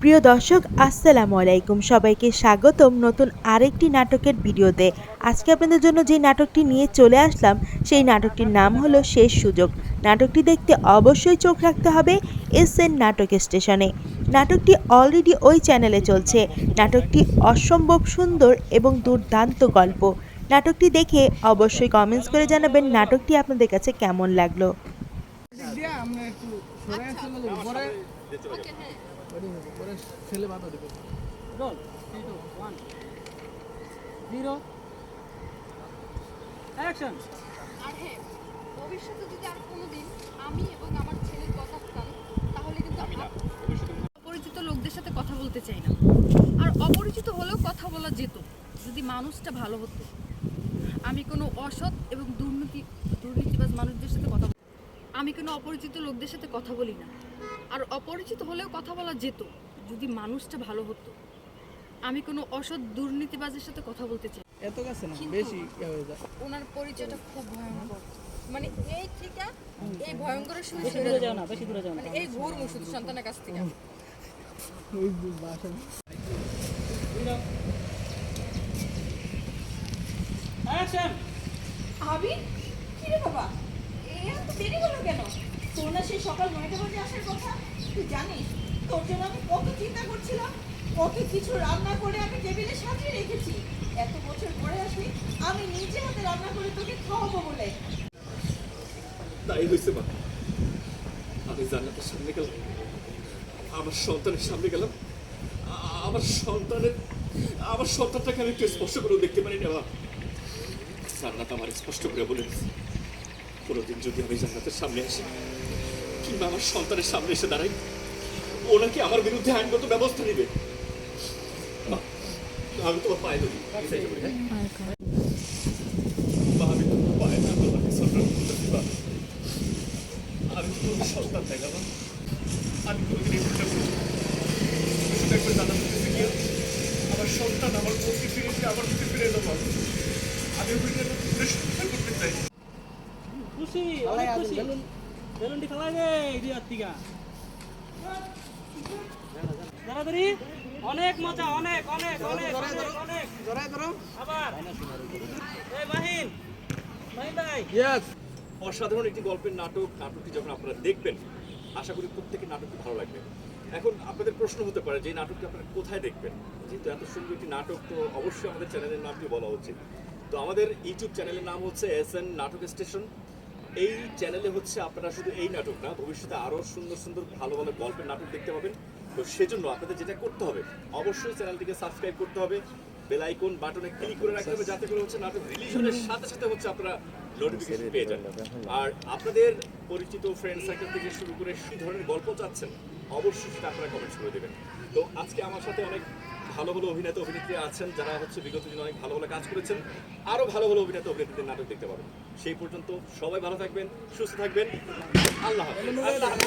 প্রিয় দর্শক আসসালামু আলাইকুম, সবাইকে স্বাগতম নতুন আরেকটি নাটকের ভিডিওতে। আজকে আপনাদের জন্য যে নাটকটি নিয়ে চলে আসলাম সেই নাটকটির নাম হলো শেষ সুযোগ। নাটকটি দেখতে অবশ্যই চোখ রাখতে হবে SN নাটক স্টেশনে। নাটকটি অলরেডি ওই চ্যানেলে চলছে। নাটকটি অসম্ভব সুন্দর এবং দুর্দান্ত গল্প। নাটকটি দেখে অবশ্যই কমেন্টস করে জানাবেন নাটকটি আপনাদের কাছে কেমন লাগলো। ছেলে বাধা দেবে রোল 3 2 1 0 অ্যাকশন। আর হ্যাঁ, ভবিষ্যতে যদি আর কোনোদিন আমি এবং আমার ছেলের কথা শুনান তাহলে কিন্তু অপরিচিত লোকদের সাথে কথা বলতে চাই না। আর অপরিচিত হলেও কথা বলা যেত যদি মানুষটা ভালো হতো। আমি কোনো অসৎ এবং দুর্নীতিবাজ মানুষদের সাথে কথা আমি কোনো অপরিচিত লোকদের সাথে কথা বলি না। আর অপরিচিত হলেও কথা বলা যেত যদি মানুষটা ভালো হতো। আমি কোনো অসৎ দুর্নীতিবাজের সাথে কথা বলতে চাই। এত কাছে না বেশি হয়ে যায়। ওনার পরিচয়টা খুব ভয়ঙ্কর, মানে এই থেকে এই ভয়ঙ্করের সময় বেশি দূরে যাও না, বেশি দূরে যাও না, মানে এই ঘোর মুসুদ সন্তানের কাছ থেকে ওই বাসা অ্যাকশন। আবি, কি রে বাবা, এত দেরি হলো কেন? তোর না সেই সকাল 9টা বাজে আসার কথা? তুই জানিস তোর জন্য আমি কত চিন্তা করছিলাম, কত কিছু রান্না করে আমি টেবিলে সাজিয়ে রেখেছি। এত বছর পরে আসবি, আমি নিজে হাতে রান্না করে তোকে খাওয়াবো বলে। তাই হয়েছে মা, আমি জান্নাতের সামনে গেলাম, আমার সন্তানের সামনে গেলাম, আমার সন্তানটাকে আমি একটু স্পষ্ট করে দেখতে পারি না। জান্নাত আমার স্পষ্ট করে বলে দিচ্ছে, কোনোদিন যদি আমি জান্নাতের সামনে আসি কিংবা আমার সন্তানের সামনে এসে দাঁড়াই, ও নাকি আমার বিরুদ্ধে আইনগত ব্যবস্থা নেবে। মা, আমি তোমার পায়ে ধরি, আমি তোমার পায়ে না তোমাকে সন্তান করতে পারি। আমি তোমার সন্তান দেখালাম, আমি তোমাকে একবার জান্নাত করতে গিয়ে আমার সন্তান আমার বউকে ফিরে এসে আমার মুখে ফিরে এলো। আমি ওকে সংসার করতে চাই। খুশি, অনেক খুশি। বেলুনটি খেলা গে ইডিয়ার তিগা তাড়াতাড়ি। অনেক মজা, অনেক অনেক অনেক অনেক জড়াই ধরো আবার। এই মাহিন ভাই ইয়েস, অসাধারণ একটি গল্পের নাটকটি যখন আপনারা দেখবেন আশা করি প্রত্যেকের নাটকটি ভালো লাগবে। এখন আপনাদের প্রশ্ন হতে পারে যে নাটকটি আপনারা কোথায় দেখবেন? যেহেতু এত সুন্দর একটি নাটক, তো অবশ্যই আমাদের চ্যানেলের নামটি বলা উচিত। তো আমাদের ইউটিউব চ্যানেলের নাম হচ্ছে SN নাটক স্টেশন। এই চ্যানেলে হচ্ছে আপনারা শুধু এই নাটক না, ভবিষ্যতে আরও সুন্দর সুন্দর ভালো ভালো গল্পের নাটক দেখতে পাবেন। তো সেজন্য আপনাদের যেটা করতে হবে, অবশ্যই চ্যানেলটিকে সাবস্ক্রাইব করতে হবে, বেল আইকন বাটনে ক্লিক করে রাখতে হবে, যাতে করে হচ্ছে নাটক রিলিজ হওয়ার সাথে সাথে হচ্ছে আপনারা নোটিফিকেশন পেয়ে যান। আর আপনাদের পরিচিত ফ্রেন্ড সার্কেল থেকে শুরু করে কী ধরনের গল্প চাচ্ছেন অবশ্যই সেটা আপনারা কমেন্টস করে দেবেন। তো আজকে আমার সাথে অনেক ভালো ভালো অভিনেতা অভিনেত্রী আছেন যারা হচ্ছে বিগত দিনে অনেক ভালো ভালো কাজ করেছেন। আরও ভালো ভালো অভিনেতা অভিনেত্রীদের নাটক দেখতে পাবেন। সেই পর্যন্ত সবাই ভালো থাকবেন, সুস্থ থাকবেন। আল্লাহ হাফেজ।